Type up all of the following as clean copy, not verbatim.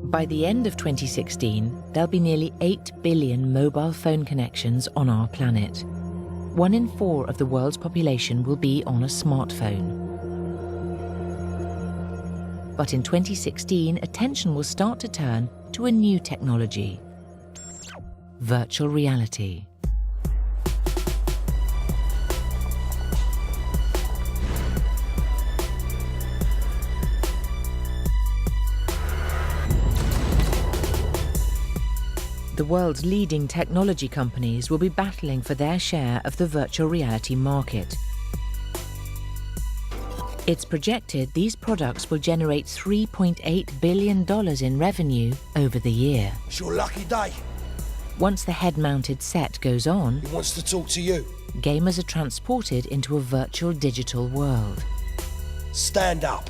By the end of 2016, there'll be nearly 8 billion mobile phone connections on our planet. 1 in 4 of the world's population will be on a smartphone. But in 2016, attention will start to turn to a new technology: virtual reality. The world's leading technology companies will be battling for their share of the virtual reality market. It's projected these products will generate $3.8 billion in revenue over the year. It's your lucky day. Once the head-mounted set goes on, He wants to talk to you. gamers are transported into a virtual digital world. Stand up.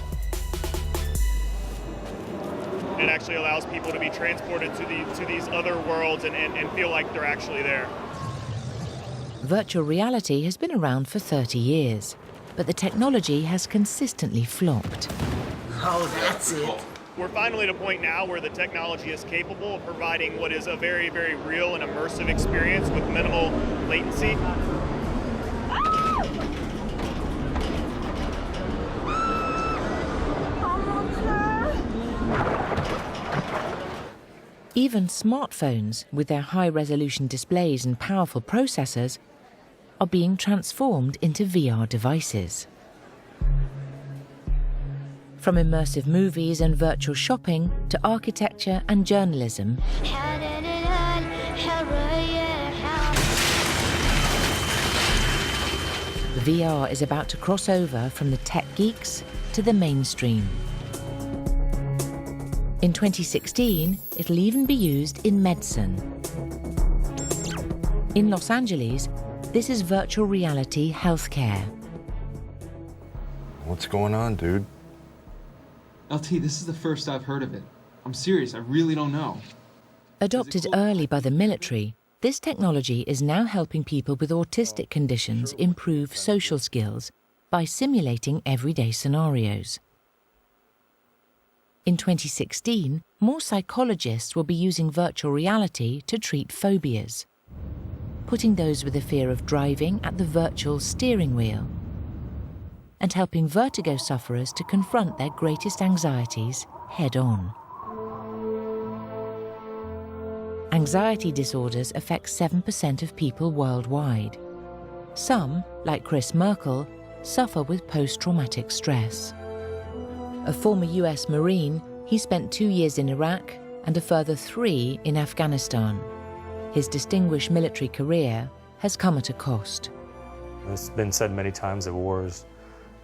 It actually allows people to be transported to these other worlds and feel like they're actually there. Virtual reality has been around for 30 years, but the technology has consistently flopped. Oh, that's it. We're finally at a point now where the technology is capable of providing what is a very, very real and immersive experience with minimal latency. Even smartphones, with their high-resolution displays and powerful processors, are being transformed into VR devices. From immersive movies and virtual shopping to architecture and journalism, VR is about to cross over from the tech geeks to the mainstream. In 2016, it'll even be used in medicine. In Los Angeles, this is virtual reality healthcare. What's going on, dude? LT, this is the first I've heard of it. I'm serious, I really don't know. Adopted early by the military, this technology is now helping people with autistic conditions improve social skills by simulating everyday scenarios. In 2016, more psychologists will be using virtual reality to treat phobias, putting those with a fear of driving at the virtual steering wheel, and helping vertigo sufferers to confront their greatest anxieties head-on. Anxiety disorders affect 7% of people worldwide. Some, like Chris Merkel, suffer with post-traumatic stress. A former US Marine, he spent 2 years in Iraq and a further 3 in Afghanistan. His distinguished military career has come at a cost. It's been said many times that wars,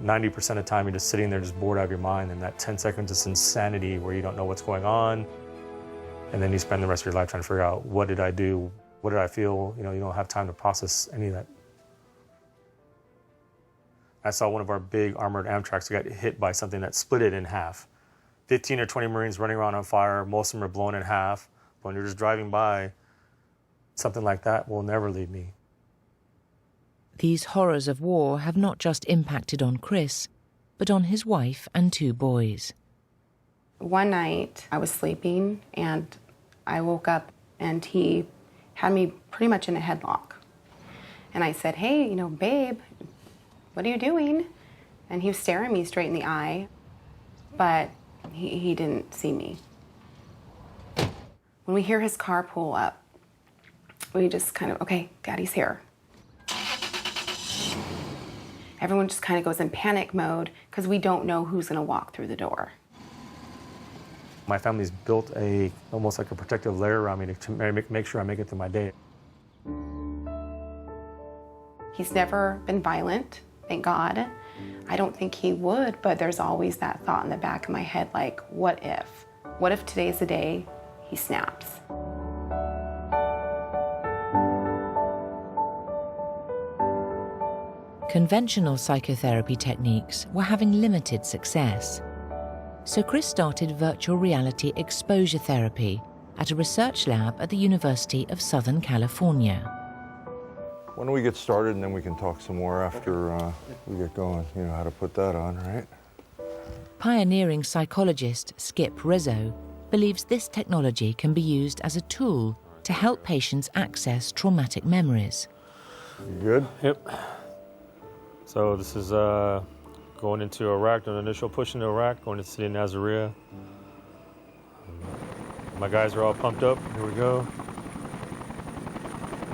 90% of the time you're just sitting there just bored out of your mind, and that 10 seconds is insanity where you don't know what's going on. And then you spend the rest of your life trying to figure out, what did I do? What did I feel? You know, you don't have time to process any of that. I saw one of our big armored Amtraks got hit by something that split it in half. 15 or 20 Marines running around on fire, most of them are blown in half. But when you're just driving by, something like that will never leave me. These horrors of war have not just impacted on Chris, but on his wife and 2 boys. One night I was sleeping and I woke up and he had me pretty much in a headlock. And I said, hey, you know, babe, what are you doing? And he was staring me straight in the eye, but he didn't see me. When we hear his car pull up, we just kind of, okay, Daddy's here. Everyone just kind of goes in panic mode because we don't know who's going to walk through the door. My family's built almost like a protective layer around me to make sure I make it through my day. He's never been violent, thank God. I don't think he would, but there's always that thought in the back of my head, like, what if? What if today's the day he snaps? Conventional psychotherapy techniques were having limited success. So Chris started virtual reality exposure therapy at a research lab at the University of Southern California. Why don't we get started and then we can talk some more after we get going. You know how to put that on, right? Pioneering psychologist Skip Rizzo believes this technology can be used as a tool to help patients access traumatic memories. You good? Yep. So this is going into Iraq, an initial push into Iraq, going to the city of Nasiriyah. My guys are all pumped up. Here we go.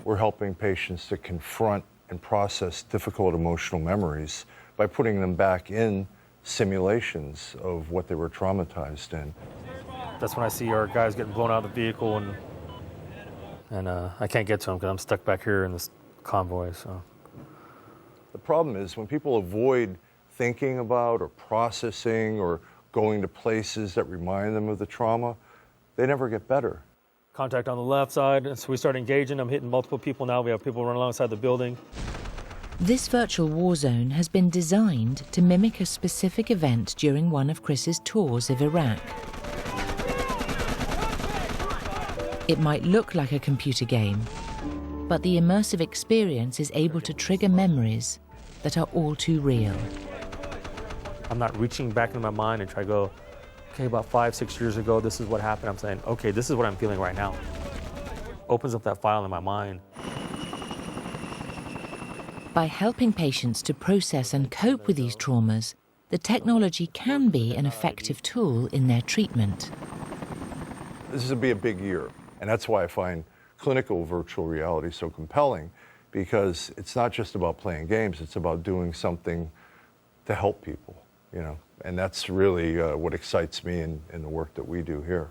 We're helping patients to confront and process difficult emotional memories by putting them back in simulations of what they were traumatized in. That's when I see our guys getting blown out of the vehicle, and I can't get to them because I'm stuck back here in this convoy. So the problem is when people avoid thinking about or processing or going to places that remind them of the trauma, they never get better. Contact on the left side, and so we start engaging. I'm hitting multiple people now. We have people running alongside the building. This virtual war zone has been designed to mimic a specific event during one of Chris's tours of Iraq. It might look like a computer game, but the immersive experience is able to trigger memories that are all too real. I'm not reaching back into my mind and try to go, okay, about 5-6 years ago, this is what happened. I'm saying, okay, this is what I'm feeling right now. Opens up that file in my mind. By helping patients to process and cope with these traumas, the technology can be an effective tool in their treatment. This is going to be a big year, and that's why I find clinical virtual reality so compelling, because it's not just about playing games, it's about doing something to help people, you know, and that's really what excites me in the work that we do here.